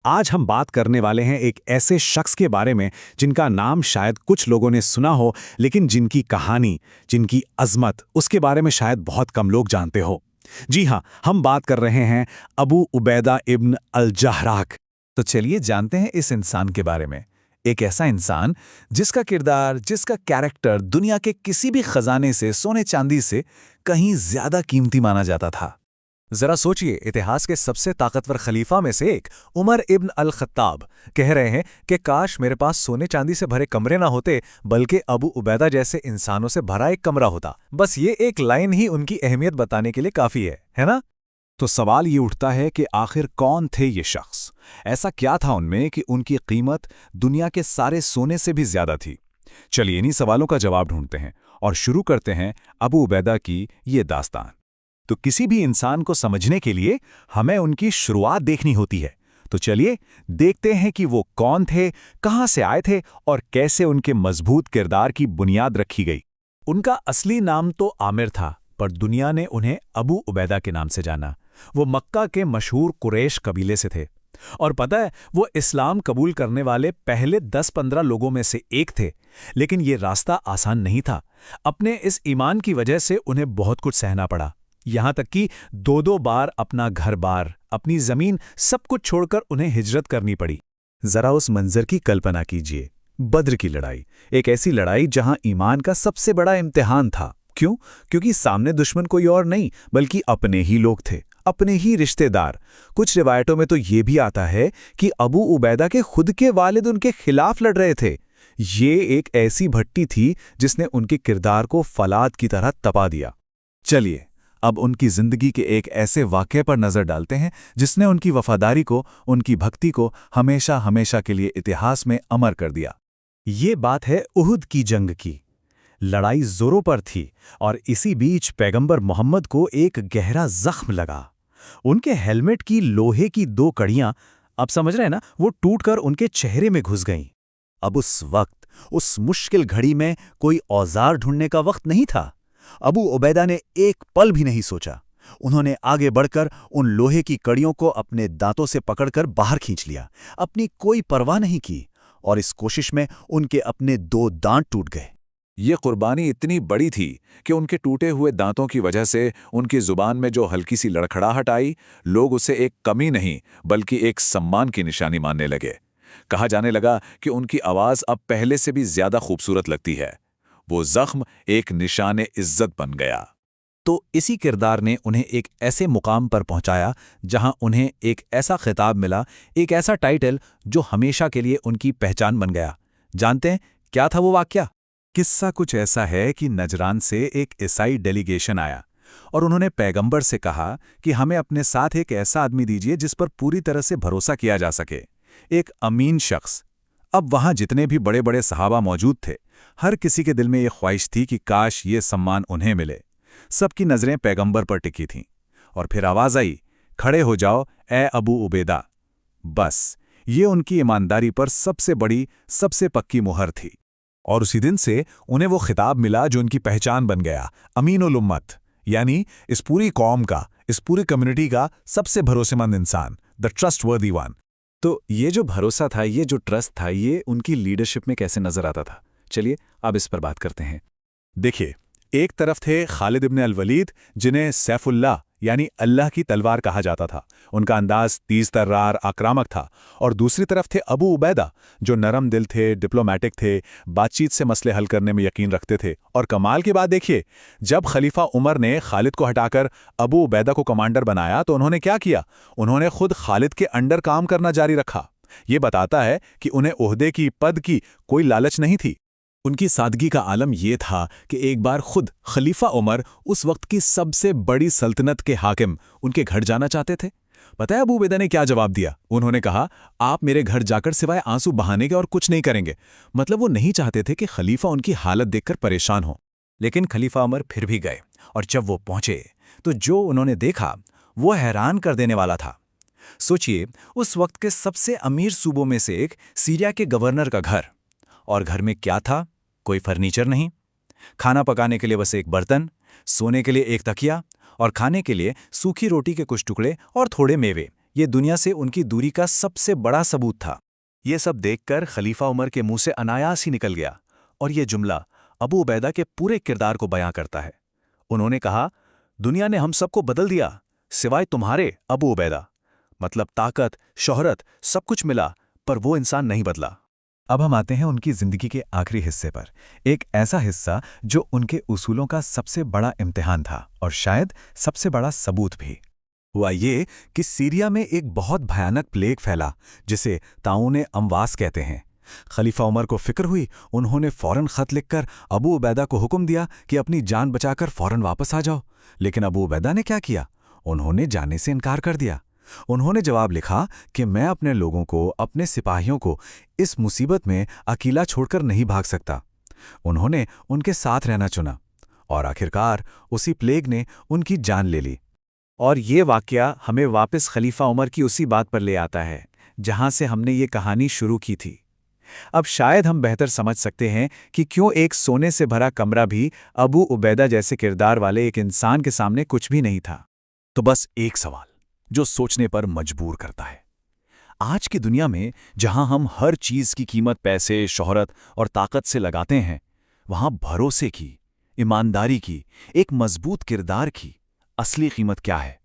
आज हम बात करने वाले हैं एक ऐसे शख्स के बारे में जिनका नाम शायद कुछ लोगों ने सुना हो, लेकिन जिनकी कहानी, जिनकी अज़मत, उसके बारे में शायद बहुत कम लोग जानते हो। जी हाँ, हम बात कर रहे हैं अबू उबैदा इब्न अल-जर्राह। तो चलिए जानते हैं इस इंसान के बारे में। एक ऐसा इंसान जिसका किरदार, जिसका कैरेक्टर दुनिया के किसी भी खजाने से, सोने चांदी से कहीं ज्यादा कीमती माना जाता था। जरा सोचिए, इतिहास के सबसे ताकतवर खलीफा में से एक उमर इब्न अल खत्ताब कह रहे हैं कि काश मेरे पास सोने चांदी से भरे कमरे ना होते, बल्कि अबू उबैदा जैसे इंसानों से भरा एक कमरा होता। बस ये एक लाइन ही उनकी अहमियत बताने के लिए काफी है ना? तो सवाल ये उठता है कि आखिर कौन थे ये शख्स? ऐसा क्या था उनमें कि उनकी कीमत दुनिया के सारे सोने से भी ज्यादा थी? चलिए इन्हीं सवालों का जवाब ढूंढते हैं और शुरू करते हैं अबू उबैदा की ये दास्तान। तो किसी भी इंसान को समझने के लिए हमें उनकी शुरुआत देखनी होती है। तो चलिए देखते हैं कि वो कौन थे, कहां से आए थे और कैसे उनके मजबूत किरदार की बुनियाद रखी गई। उनका असली नाम तो आमिर था, पर दुनिया ने उन्हें अबू उबैदा के नाम से जाना। वो मक्का के मशहूर कुरैश कबीले से थे और पता है, वो इस्लाम कबूल करने वाले पहले 10-15 लोगों में से एक थे। लेकिन ये रास्ता आसान नहीं था। अपने इस ईमान की वजह से उन्हें बहुत कुछ सहना पड़ा। यहां तक कि 2-2 बार अपना घर-बार, अपनी जमीन, सब कुछ छोड़कर उन्हें हिजरत करनी पड़ी। जरा उस मंजर की कल्पना कीजिए। बद्र की लड़ाई, एक ऐसी लड़ाई जहां ईमान का सबसे बड़ा इम्तिहान था। क्यों? क्योंकि सामने दुश्मन कोई और नहीं, बल्कि अपने ही लोग थे, अपने ही रिश्तेदार। कुछ रिवायतों में तो ये भी आता है कि अबू उबैदा के खुद के वालिद उनके खिलाफ लड़ रहे थे। ये एक ऐसी भट्टी थी जिसने उनके किरदार को फलाद की तरह तपा दिया। चलिए अब उनकी जिंदगी के एक ऐसे वाक़ये पर नजर डालते हैं जिसने उनकी वफादारी को, उनकी भक्ति को हमेशा हमेशा के लिए इतिहास में अमर कर दिया। ये बात है उहुद की जंग की। लड़ाई जोरों पर थी और इसी बीच पैगंबर मोहम्मद को एक गहरा जख्म लगा। उनके हेलमेट की लोहे की 2 कड़ियां, अब समझ रहे हैं ना, वो टूटकर उनके चेहरे में घुस गईं। अब उस वक्त, उस मुश्किल घड़ी में कोई औजार ढूंढने का वक्त नहीं था। अबू उबैदा ने एक पल भी नहीं सोचा। उन्होंने आगे बढ़कर उन लोहे की कड़ियों को अपने दांतों से पकड़कर बाहर खींच लिया, अपनी कोई परवाह नहीं की, और इस कोशिश में उनके अपने 2 दांत टूट गए। ये कुर्बानी इतनी बड़ी थी कि उनके टूटे हुए दांतों की वजह से उनकी जुबान में जो हल्की सी लड़खड़ाहट आई, लोग उसे एक कमी नहीं बल्कि एक सम्मान की निशानी मानने लगे। कहा जाने लगा कि उनकी आवाज़ अब पहले से भी ज्यादा खूबसूरत लगती है। वो जख्म एक निशाने इज्जत बन गया। तो इसी किरदार ने उन्हें एक ऐसे मुकाम पर पहुंचाया जहां उन्हें एक ऐसा खिताब मिला, एक ऐसा टाइटल जो हमेशा के लिए उनकी पहचान बन गया। जानते हैं क्या था वो वाकया? किस्सा कुछ ऐसा है कि नजरान से एक ईसाई डेलीगेशन आया और उन्होंने पैगंबर से कहा कि हमें अपने साथ एक ऐसा आदमी दीजिए जिस पर पूरी तरह से भरोसा किया जा सके, एक अमीन शख्स। अब वहां जितने भी बड़े बड़े सहाबा मौजूद थे, हर किसी के दिल में यह ख्वाहिश थी कि काश ये सम्मान उन्हें मिले। सबकी नजरें पैगंबर पर टिकी थीं और फिर आवाज आई, खड़े हो जाओ ए अबू उबैदा। बस ये उनकी ईमानदारी पर सबसे बड़ी, सबसे पक्की मुहर थी। और उसी दिन से उन्हें वो खिताब मिला जो उनकी पहचान बन गया, अमीनुल उम्मत, यानी इस पूरी कौम का, इस पूरी कम्युनिटी का सबसे भरोसेमंद इंसान, द ट्रस्टवर्दी वन। तो ये जो भरोसा था, ये जो ट्रस्ट था, ये उनकी लीडरशिप में कैसे नजर आता था? चलिए अब इस पर बात करते हैं। देखिए, एक तरफ थे खालिद इब्न अल वलीद, जिन्हें सैफुल्लाह यानी अल्लाह की तलवार कहा जाता था। उनका अंदाज तेज तर्रार, आक्रामक था। और दूसरी तरफ थे अबू उबैदा, जो नरम दिल थे, डिप्लोमेटिक थे, बातचीत से मसले हल करने में यकीन रखते थे। और कमाल की बात देखिए, जब खलीफा उमर ने खालिद को हटाकर अबू उबैदा को कमांडर बनाया तो उन्होंने क्या किया? उन्होंने खुद खालिद के अंडर काम करना जारी रखा। ये बताता है कि उन्हें ओहदे की, पद की कोई लालच नहीं थी। उनकी सादगी का आलम यह था कि एक बार खुद खलीफा उमर, उस वक्त की सबसे बड़ी सल्तनत के हाकिम, उनके घर जाना चाहते थे। पता है अबू उबैदा ने क्या जवाब दिया? उन्होंने कहा, आप मेरे घर जाकर सिवाय आंसू बहाने के और कुछ नहीं करेंगे। मतलब वो नहीं चाहते थे कि खलीफा उनकी हालत देखकर परेशान हो। लेकिन खलीफा उमर फिर भी गए और जब वो पहुंचे तो जो उन्होंने देखा वो हैरान कर देने वाला था। सोचिए, उस वक्त के सबसे अमीर सूबों में से एक सीरिया के गवर्नर का घर, और घर में क्या था? कोई फर्नीचर नहीं, खाना पकाने के लिए बस एक बर्तन, सोने के लिए एक तकिया और खाने के लिए सूखी रोटी के कुछ टुकड़े और थोड़े मेवे, ये दुनिया से उनकी दूरी का सबसे बड़ा सबूत था। ये सब देखकर खलीफा उमर के मुंह से अनायास ही निकल गया, और ये जुमला अबू उबैदा के पूरे किरदार को बयां करता है। उन्होंने कहा, दुनिया ने हम सबको बदल दिया, सिवाय तुम्हारे अबू उबैदा। मतलब ताकत, शोहरत, सब कुछ मिला, पर वो इंसान नहीं बदला। अब हम आते हैं उनकी जिंदगी के आखिरी हिस्से पर, एक ऐसा हिस्सा जो उनके उसूलों का सबसे बड़ा इम्तिहान था और शायद सबसे बड़ा सबूत भी। हुआ ये कि सीरिया में एक बहुत भयानक प्लेग फैला जिसे ताऊने अमवास कहते हैं। खलीफा उमर को फिक्र हुई, उन्होंने फौरन खत लिखकर अबू उबैदा को हुक्म दिया कि अपनी जान बचाकर फौरन वापस आ जाओ। लेकिन अबू उबैदा ने क्या किया? उन्होंने जाने से इनकार कर दिया। उन्होंने जवाब लिखा कि मैं अपने लोगों को, अपने सिपाहियों को इस मुसीबत में अकेला छोड़कर नहीं भाग सकता। उन्होंने उनके साथ रहना चुना और आखिरकार उसी प्लेग ने उनकी जान ले ली। और ये वाकया हमें वापस खलीफा उमर की उसी बात पर ले आता है जहां से हमने ये कहानी शुरू की थी। अब शायद हम बेहतर समझ सकते हैं कि क्यों एक सोने से भरा कमरा भी अबू उबैदा जैसे किरदार वाले एक इंसान के सामने कुछ भी नहीं था। तो बस एक सवाल जो सोचने पर मजबूर करता है। आज की दुनिया में जहां हम हर चीज की कीमत पैसे, शोहरत और ताकत से लगाते हैं, वहां भरोसे की, ईमानदारी की, एक मजबूत किरदार की असली कीमत क्या है?